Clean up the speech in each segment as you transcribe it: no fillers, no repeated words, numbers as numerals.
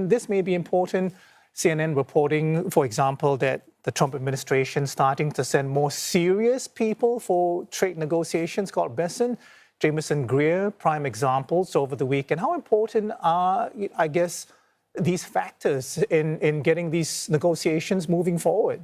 This may be important. CNN reporting, for example, that the Trump administration starting to send more serious people for trade negotiations. Scott Bessent, Jamieson Greer, prime examples over the weekend. How important are, I guess, these factors in getting these negotiations moving forward?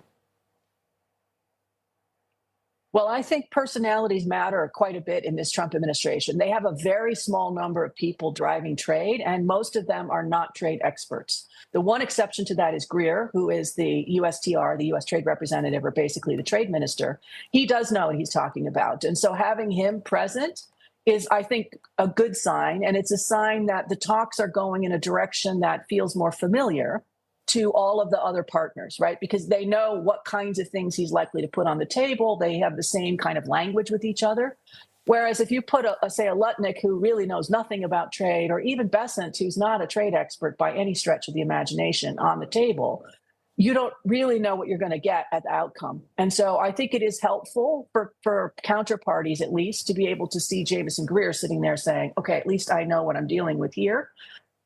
Well, I think personalities matter quite a bit in this Trump administration. They have a very small number of people driving trade, and most of them are not trade experts. The one exception to that is Greer, who is the USTR, the U.S. Trade Representative, or basically the trade minister. He does know what he's talking about. And so having him present is, I think, a good sign. And it's a sign that the talks are going in a direction that feels more familiar to all of the other partners, right? Because they know what kinds of things he's likely to put on the table. They have the same kind of language with each other. Whereas if you put, say, a Lutnick who really knows nothing about trade, or even Bessent, who's not a trade expert by any stretch of the imagination, on the table, you don't really know what you're going to get at the outcome. And so I think it is helpful for counterparties, at least, to be able to see Jamieson Greer sitting there saying, okay, at least I know what I'm dealing with here.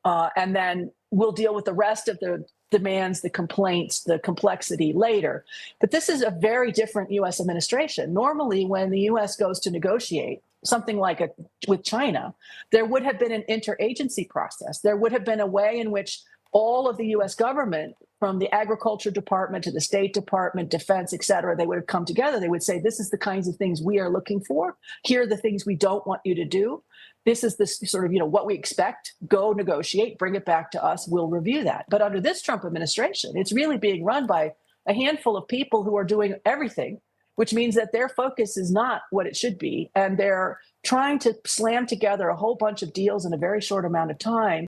And then we'll deal with the rest of the demands, the complaints, the complexity later. But this is a very different U.S. administration. Normally, when the U.S. goes to negotiate something like with China, there would have been an interagency process. There would have been a way in which all of the U.S. government, from the Agriculture Department to the State Department, Defense, et cetera, they would have come together. They would say, this is the kinds of things we are looking for. Here are the things we don't want you to do. This is the sort of, what we expect. Go negotiate, bring it back to us. We'll review that. But under this Trump administration, it's really being run by a handful of people who are doing everything, which means that their focus is not what it should be. And they're trying to slam together a whole bunch of deals in a very short amount of time.